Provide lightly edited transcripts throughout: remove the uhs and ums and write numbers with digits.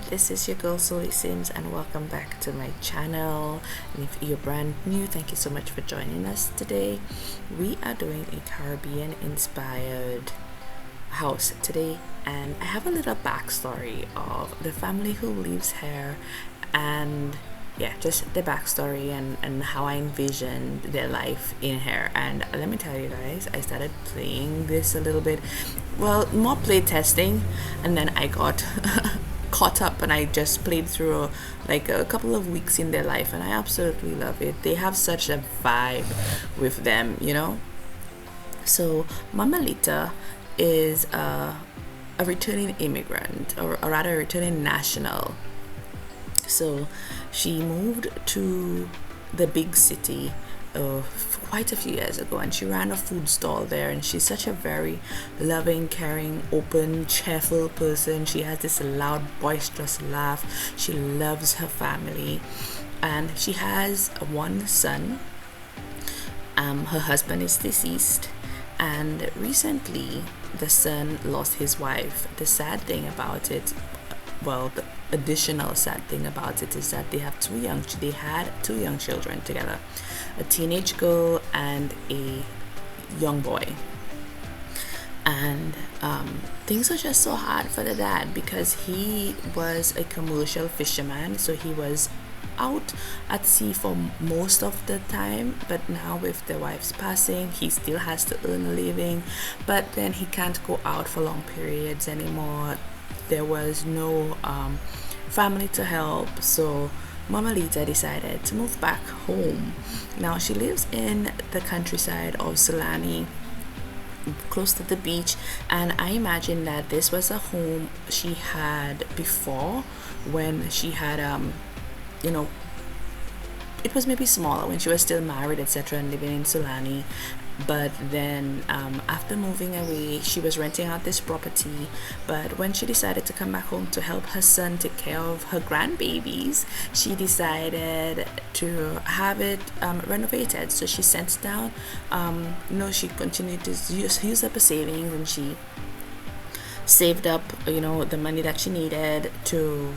this is your girl SolieSims and welcome back to my channel. And if you're brand new, thank you so much for joining us today. We are doing a Caribbean inspired house today, and I have a little backstory of the family who lives here, and yeah, just the backstory and how I envisioned their life in here. And let me tell you guys, I started playing this a little bit, well, more play testing, and then I got caught up and I just played through like a couple of weeks in their life, and I absolutely love it. They have such a vibe with them, you know. So Mama Lita is a returning immigrant, or rather a returning national. So she moved to the big city quite a few years ago, and she ran a food stall there, and she's such a very loving, caring, open, cheerful person. She has this loud, boisterous laugh. She loves her family, and she has one son. Her husband is deceased, and recently the son lost his wife. The sad thing about it, well, the additional sad thing about it is that they had two young children together, a teenage girl and a young boy. And things were just so hard for the dad because he was a commercial fisherman, so he was out at sea for most of the time. But now with the wife's passing, he still has to earn a living, but then he can't go out for long periods anymore. There was no family to help, so Mama Lita decided to move back home. Now she lives in the countryside of Sulani, close to the beach, and I imagine that this was a home she had before when she had you know, it was maybe smaller when she was still married, etc., and living in Sulani. But then after moving away, she was renting out this property. But when she decided to come back home to help her son take care of her grandbabies, she decided to have it renovated. So she sent down, she continued to use up her savings, and she saved up, the money that she needed to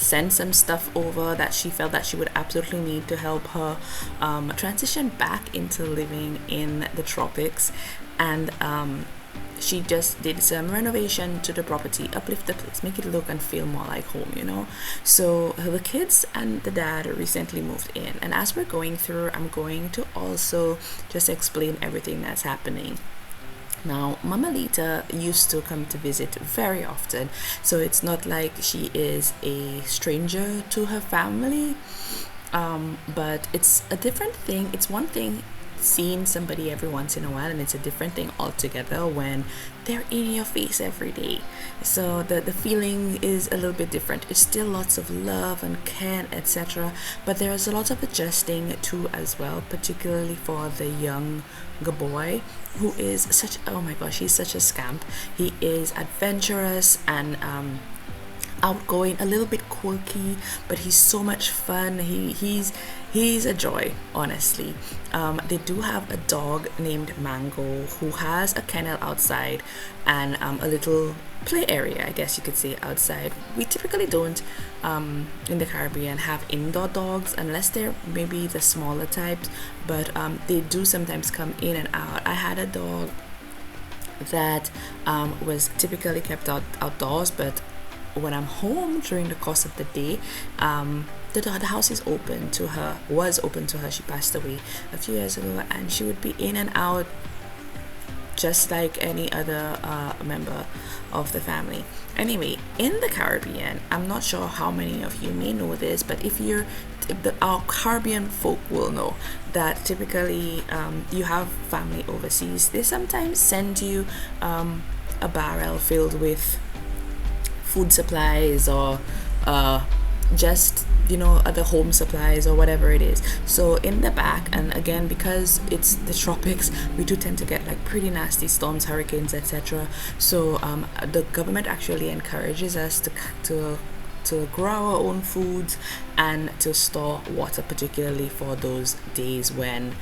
send some stuff over that she felt that she would absolutely need to help her transition back into living in the tropics. And she just did some renovation to the property, uplift the place, make it look and feel more like home. So the kids and the dad recently moved in, and as we're going through, I'm going to also just explain everything that's happening. Now, Mama Lita used to come to visit very often, so it's not like she is a stranger to her family, but it's a different thing. It's one thing seeing somebody every once in a while, and it's a different thing altogether when they're in your face every day. So the feeling is a little bit different. It's still lots of love and care, etc., but there is a lot of adjusting to as well, particularly for the young boy, who is oh my gosh, he's such a scamp. He is adventurous and outgoing, a little bit quirky, but he's so much fun. He's a joy, honestly. They do have a dog named Mango who has a kennel outside and a little play area, I guess you could say, outside. We typically don't in the Caribbean have indoor dogs unless they're maybe the smaller types, but they do sometimes come in and out. I had a dog that was typically kept outdoors, but when I'm home during the course of the day, the house is open to her, was open to her. She passed away a few years ago, and she would be in and out just like any other member of the family. Anyway, in the Caribbean, I'm not sure how many of you may know this, but our Caribbean folk will know that typically you have family overseas. They sometimes send you a barrel filled with food supplies, or just other home supplies, or whatever it is. So in the back, and again, because it's the tropics, we do tend to get like pretty nasty storms, hurricanes, etc. So the government actually encourages us to grow our own foods and to store water, particularly for those days when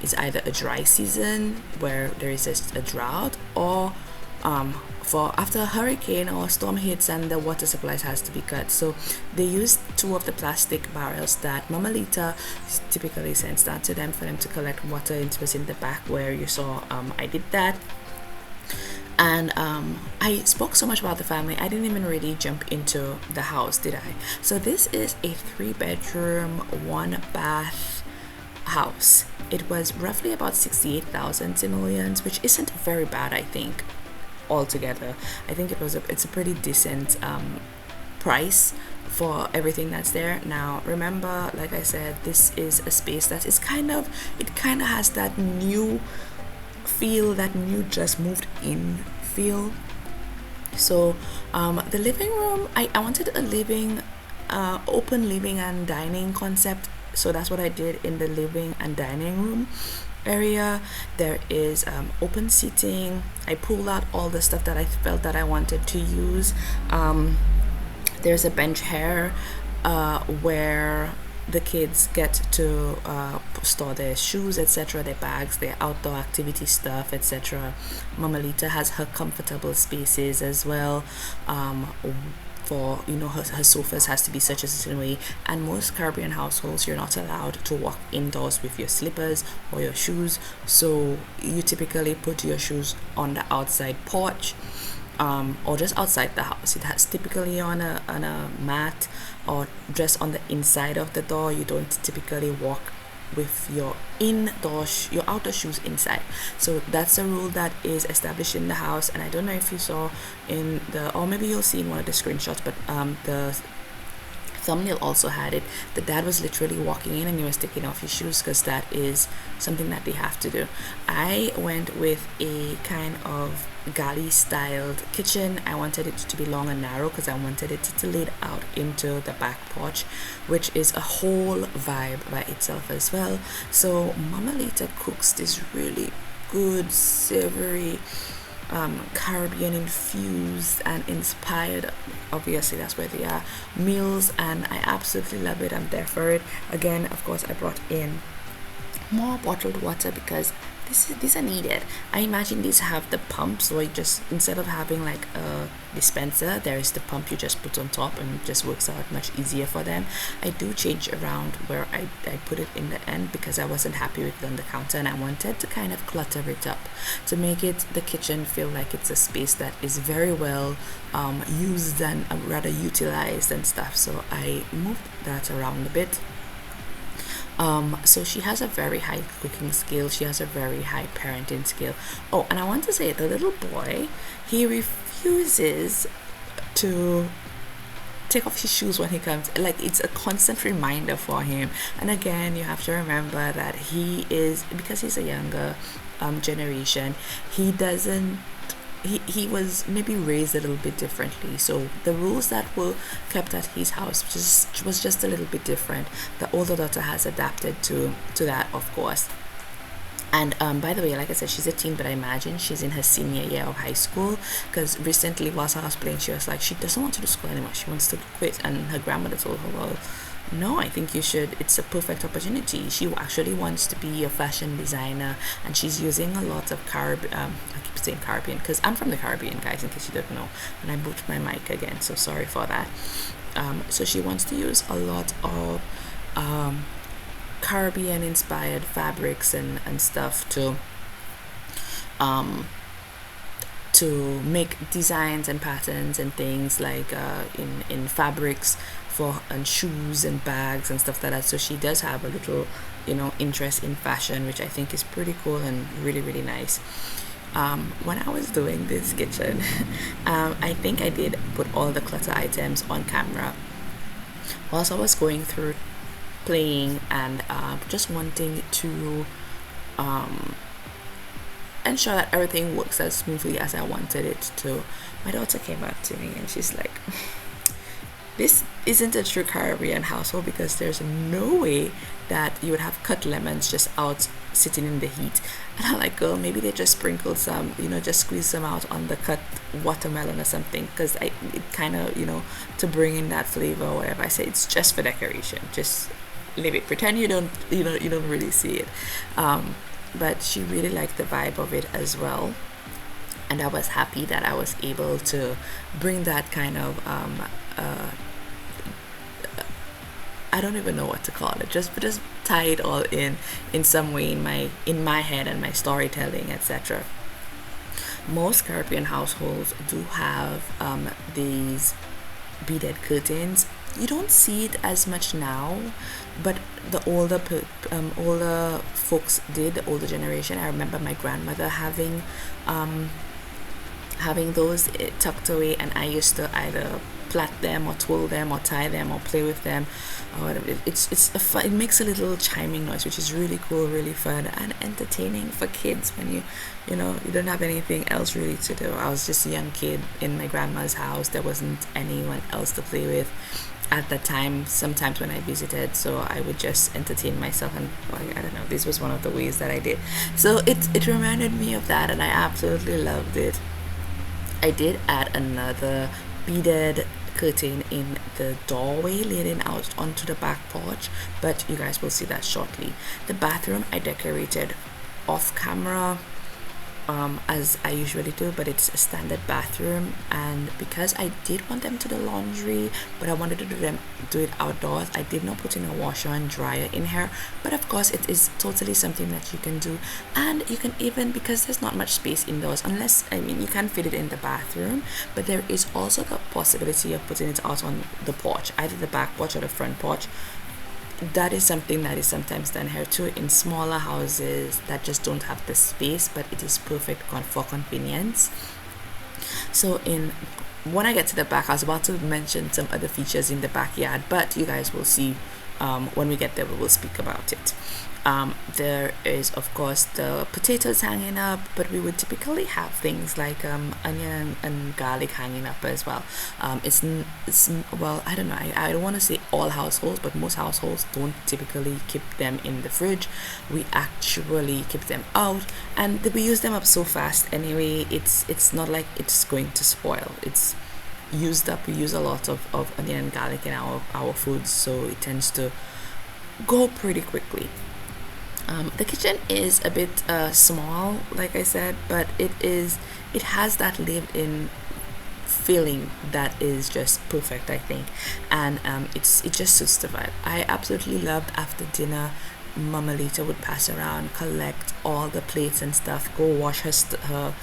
it's either a dry season where there is a drought, or for after a hurricane or a storm hits and the water supplies has to be cut. So they used 2 of the plastic barrels that Mama Lita typically sends down to them for them to collect water. It was in the back where you saw I did that. And I spoke so much about the family, I didn't even really jump into the house, did I? So this is a 3-bedroom, 1-bath house. It was roughly about 68,000 simoleons, which isn't very bad, I think, altogether. I think it's a pretty decent price for everything that's there. Now remember, like I said, this is a space that is kind of has that new feel, that new just moved in feel. So the living room, I wanted a living open living and dining concept, so that's what I did in the living and dining room area. There is open seating. I pulled out all the stuff that I felt that I wanted to use. There's a bench here where the kids get to store their shoes, etc., their bags, their outdoor activity stuff, etc. Mama Lita has her comfortable spaces as well. For her sofas has to be such a certain way, and most Caribbean households you're not allowed to walk indoors with your slippers or your shoes, so you typically put your shoes on the outside porch or just outside the house. It has typically on a mat or just on the inside of the door. You don't typically walk with your outer shoes inside. So that's a rule that is established in the house, and I don't know if you saw in the, or maybe you'll see in one of the screenshots, but the thumbnail also had it. The dad was literally walking in and he was taking off his shoes because that is something that they have to do. I went with a kind of galley styled kitchen. I wanted it to be long and narrow because I wanted it to lead out into the back porch, which is a whole vibe by itself as well. So Mama Lita cooks this really good savory Caribbean infused and inspired, obviously that's where they are, meals, and I absolutely love it. I'm there for it. Again, of course, I brought in more bottled water because these are needed. I imagine these have the pump, so you just, instead of having like a dispenser, there is the pump you just put on top and it just works out much easier for them. I do change around where I put it in the end because I wasn't happy with it on the counter, and I wanted to kind of clutter it up to make it, the kitchen, feel like it's a space that is very well used and rather utilized and stuff. So I moved that around a bit. So she has a very high cooking skill. She has a very high parenting skill. Oh, and I want to say the little boy, he refuses to take off his shoes when he comes. Like, it's a constant reminder for him. And again, you have to remember that he is, because he's a younger generation, he was maybe raised a little bit differently, so the rules that were kept at his house was just a little bit different. The older daughter has adapted to that, of course. And by the way, like I said, she's a teen, but I imagine she's in her senior year of high school, because recently whilst I was playing, she was like, she doesn't want to do school anymore, she wants to quit. And her grandmother told her, well, no, I think you should. It's a perfect opportunity. She actually wants to be a fashion designer, and she's using a lot of I keep saying Caribbean because I'm from the Caribbean, guys, in case you don't know, and I moved my mic again, so sorry for that. So she wants to use a lot of Caribbean inspired fabrics and stuff to make designs and patterns and things like in fabrics and shoes and bags and stuff like that. So she does have a little interest in fashion, which I think is pretty cool and really, really nice. When I was doing this kitchen, I think I did put all the clutter items on camera whilst I was going through playing and just wanting to ensure that everything works as smoothly as I wanted it to. My daughter came up to me and she's like, this isn't a true Caribbean household, because there's no way that you would have cut lemons just out sitting in the heat. And I'm like, girl, maybe they just sprinkled some, just squeeze some out on the cut watermelon or something, because it kind of, to bring in that flavor or whatever. I say it's just for decoration. Just leave it. Pretend you don't really see it. But she really liked the vibe of it as well. and I was happy that I was able to bring that kind of I don't even know what to call it, just tie it all in some way in my head and my storytelling, etc. Most Caribbean households do have these beaded curtains. You don't see it as much now, but the older folks did, the older generation. I remember my grandmother having those tucked away, and I used to either plait them or twirl them or tie them or play with them or whatever. It makes a little chiming noise, which is really cool, really fun and entertaining for kids when you don't have anything else really to do. I was just a young kid in my grandma's house. There wasn't anyone else to play with at that time, sometimes when I visited, so I would just entertain myself, and I don't know, this was one of the ways that I did. So it reminded me of that, and I absolutely loved it. I did add another beaded curtain in the doorway leading out onto the back porch, but you guys will see that shortly. The bathroom I decorated off camera, as I usually do, but it's a standard bathroom, and because I did want them to do laundry, but I wanted to do it outdoors, I did not put in a washer and dryer in here. But of course it is totally something that you can do, and you can even, because there's not much space indoors, unless, I mean, you can fit it in the bathroom, but there is also the possibility of putting it out on the porch, either the back porch or the front porch. That is something that is sometimes done here too, in smaller houses that just don't have the space, but it is perfect for convenience. So when I get to the back, I was about to mention some other features in the backyard, but you guys will see when we get there. We will speak about it. There is of course the potatoes hanging up, but we would typically have things like onion and garlic hanging up as well. It's well, I don't know, I don't want to say all households, but most households don't typically keep them in the fridge. We actually keep them out, and we use them up so fast anyway. It's not like it's going to spoil. It's used up. We use a lot of onion and garlic in our foods, so it tends to go pretty quickly. The kitchen is a bit small, like I said, but it has that lived-in feeling that is just perfect, I think, and it just suits the vibe. I absolutely loved after dinner, Mama Lita would pass around, collect all the plates and stuff, go wash her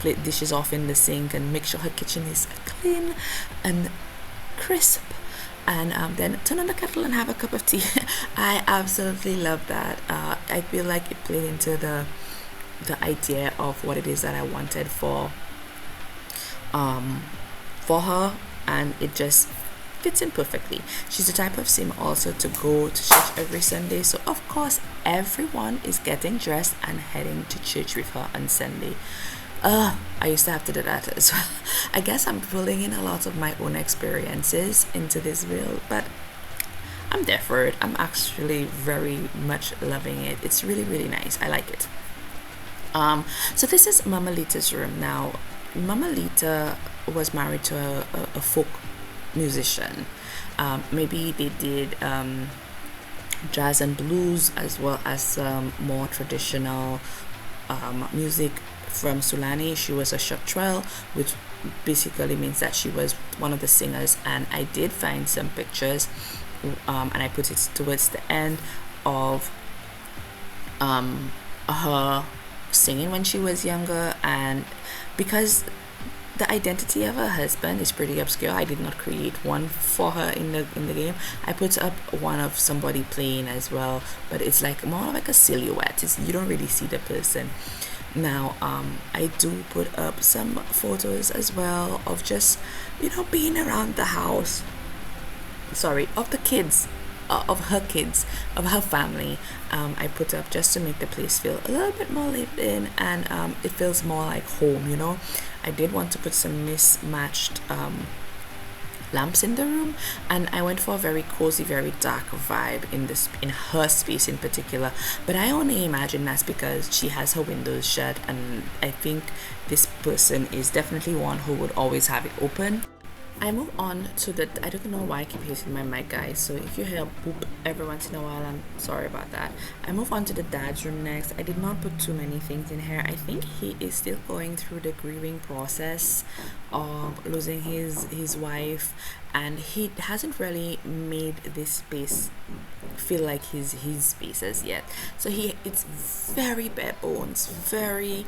plate dishes off in the sink, and make sure her kitchen is clean and crisp, and then turn on the kettle and have a cup of tea. I absolutely love that. I feel like it played into the idea of what it is that I wanted for her, and it just fits in perfectly. She's the type of sim also to go to church every Sunday, so of course everyone is getting dressed and heading to church with her on Sunday. I used to have to do that as well. I guess I'm pulling in a lot of my own experiences into this reel, but I'm there for it. I'm actually very much loving it. It's really, really nice. I like it. So this is Mama Lita's room. Now, Mama Lita was married to a folk musician. Maybe they did jazz and blues, as well as more traditional music from Sulani. She was a chanterelle, which basically means that she was one of the singers, and I did find some pictures, and I put it towards the end of her singing when she was younger. And because the identity of her husband is pretty obscure, I did not create one for her in the game. I put up one of somebody playing as well, but it's like more like a silhouette. You don't really see the person. Now I do put up some photos as well of just being around the house, of the kids, of her kids, of her family. I put up just to make the place feel a little bit more lived in, and it feels more like home. I did want to put some mismatched lamps in the room, and I went for a very cozy, very dark vibe in her space in particular, but I only imagine that's because she has her windows shut, and I think this person is definitely one who would always have it open. I move on to the, I don't know why I keep hitting my mic, guys, so if you hear boop every once in a while, I'm sorry about that. I move on to the dad's room next. I did not put too many things in here. I think he is still going through the grieving process of losing his wife, and he hasn't really made this space feel like his space as yet. So it's very bare bones, very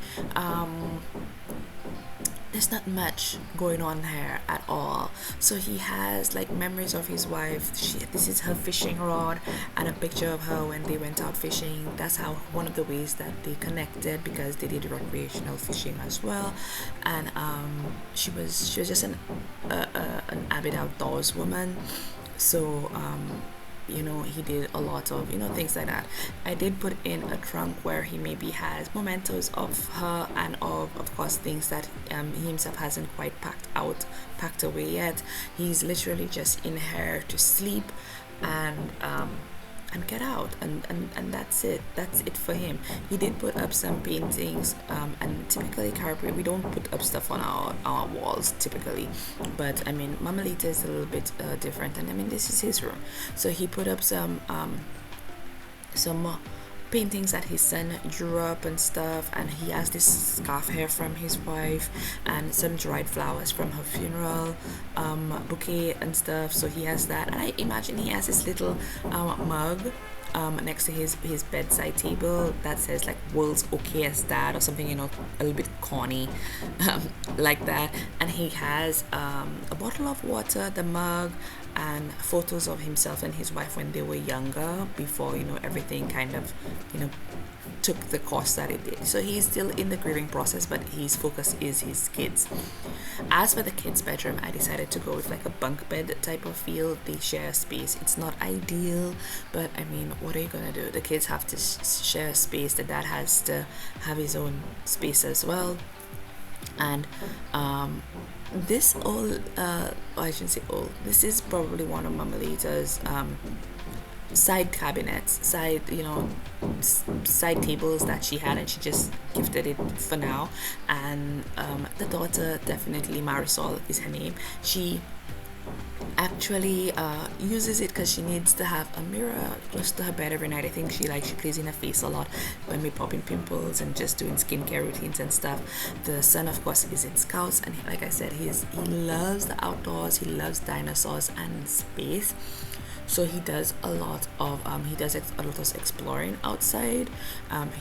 there's not much going on here at all. So he has like memories of his wife. This is her fishing rod and a picture of her when they went out fishing. That's how one of the ways that they connected, because they did recreational fishing as well. And she was just an avid outdoors woman. So he did a lot of things like that. I did put in a trunk where he maybe has mementos of her, and of course things that he himself hasn't quite packed away yet. He's literally just in here to sleep and get out, and that's it for him. He did put up some paintings, and typically Caribbean, we don't put up stuff on our walls typically, but I mean Mama Lita is a little bit different, and I mean this is his room, so he put up some paintings that his son drew up and stuff, and he has this scarf hair from his wife and some dried flowers from her funeral bouquet and stuff. So he has that, and I imagine he has this little mug next to his bedside table that says like "World's Okayest Dad" or something, a little bit corny like that. And he has a bottle of water, the mug, and photos of himself and his wife when they were younger, before everything kind of took the course that it did. So he's still in the grieving process, but his focus is his kids. As for the kids' bedroom, I decided to go with like a bunk bed type of feel. They share a space. It's not ideal, but I mean, what are you gonna do? The kids have to share a space. The dad has to have his own space as well. And this I shouldn't say this is probably one of Mama Lita's side cabinets, side tables that she had, and she just gifted it for now. And the daughter, definitely Marisol is her name, she actually uses it because she needs to have a mirror close to her bed every night. I think she plays in her face a lot when we're popping pimples and just doing skincare routines and stuff. The son, of course, is in Scouts, and like I said, he loves the outdoors. He loves dinosaurs and space. So he does a lot of exploring outside.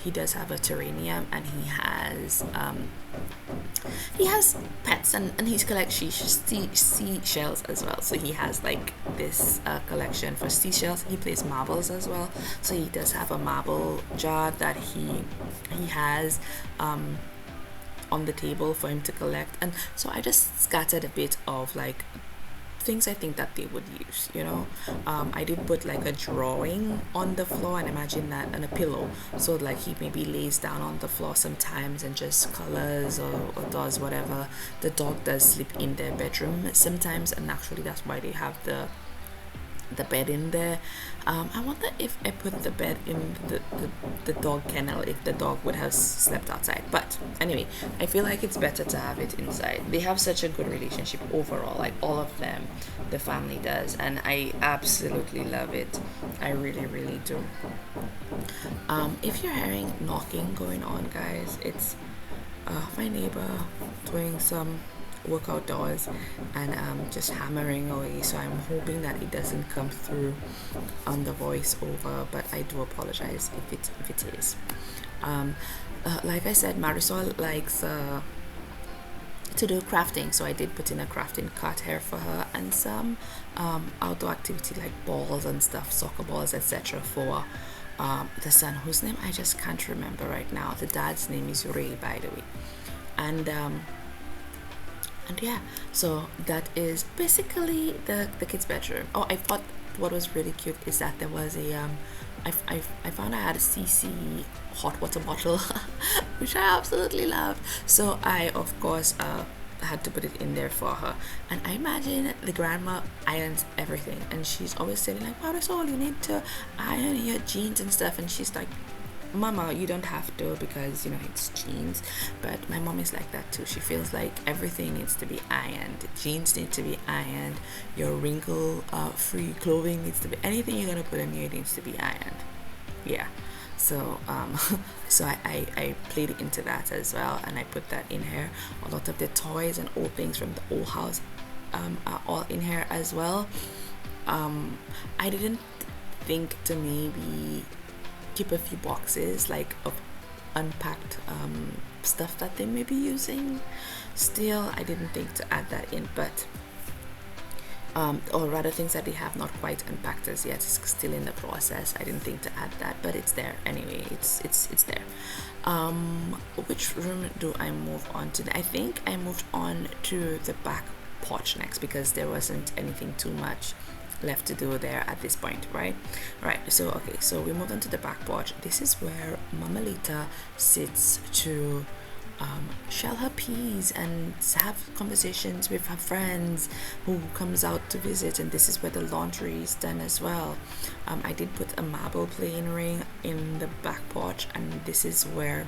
He does have a terrarium, and he has pets, and he collects seashells as well. So he has like this collection for seashells. He plays marbles as well, so he does have a marble jar that he has on the table for him to collect. And so I just scattered a bit of like things I think that they would use. I did put like a drawing on the floor, and imagine that, and a pillow, so like he maybe lays down on the floor sometimes and just colors or does whatever. The dog does sleep in their bedroom sometimes, and actually that's why they have the bed in there. I wonder if I put the bed in the dog kennel, if the dog would have slept outside. But anyway, I feel like it's better to have it inside. They have such a good relationship overall, like all of them, the family does, and I absolutely love it. I really, really do. If you're hearing knocking going on, guys, it's my neighbor doing some work outdoors and just hammering away, so I'm hoping that it doesn't come through on the voice over, but I do apologize if it is. Like I said, Marisol likes to do crafting, so I did put in a crafting cart here for her, and some outdoor activity like balls and stuff, soccer balls, etc. for the son, whose name I just can't remember right now. The dad's name is Ray, by the way. And yeah, so that is basically the kids' bedroom. Oh, I thought what was really cute is that there was a I found I had a CC hot water bottle which I absolutely loved, so I of course had to put it in there for her. And I imagine the grandma irons everything, and she's always saying like, Marisol, you need to iron your jeans and stuff, and she's like, mama, you don't have to, because you know it's jeans. But my mom is like that too. She feels like everything needs to be ironed. Jeans need to be ironed. Your wrinkle free clothing needs to be, anything you're gonna put in here needs to be ironed. Yeah. So so I played into that as well, and I put that in here. A lot of the toys and old things from the old house are all in here as well. I didn't think to maybe keep a few boxes like of unpacked stuff that they may be using still. I didn't think to add that in, but or rather things that they have not quite unpacked as yet, it's still in the process. I didn't think to add that, but it's there anyway. It's there. Which room do I move on to? I think I moved on to the back porch next, because there wasn't anything too much left to do there at this point, right? So okay, so we moved on to the back porch. This is where Mama Lita sits to shell her peas and have conversations with her friends who comes out to visit. And this is where the laundry is done as well. I did put a marble playing ring in the back porch, and this is where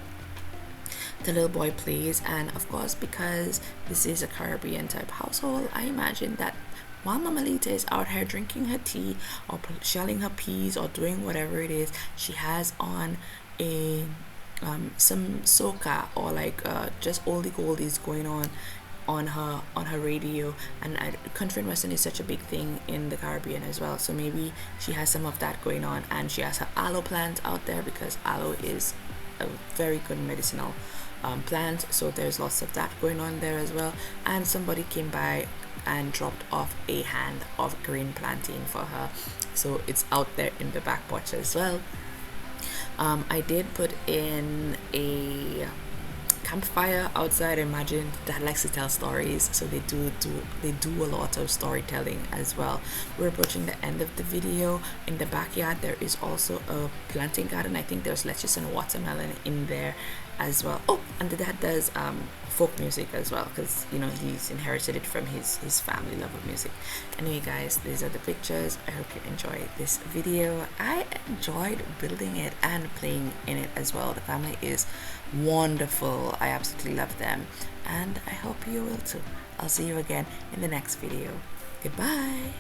the little boy plays. And of course, because this is a Caribbean type household, I imagine that while Mama Lita is out here drinking her tea or shelling her peas or doing whatever it is, she has on a some soca or like just oldie goldies going on her radio. And country and western is such a big thing in the Caribbean as well, so maybe she has some of that going on. And she has her aloe plant out there, because aloe is a very good medicinal plant, so there's lots of that going on there as well. And somebody came by and dropped off a hand of green plantain for her, so it's out there in the back porch as well. I did put in a campfire outside. Imagine that likes to tell stories, so they do a lot of storytelling as well. We're approaching the end of the video. In the backyard there is also a planting garden. I think there's lettuce and watermelon in there as well. Oh, and the dad does folk music as well, because you know he's inherited it from his family love of music. Anyway guys, these are the pictures. I hope you enjoyed this video. I enjoyed building it and playing in it as well. The family is wonderful. I absolutely love them, and I hope you will too. I'll see you again in the next video. Goodbye.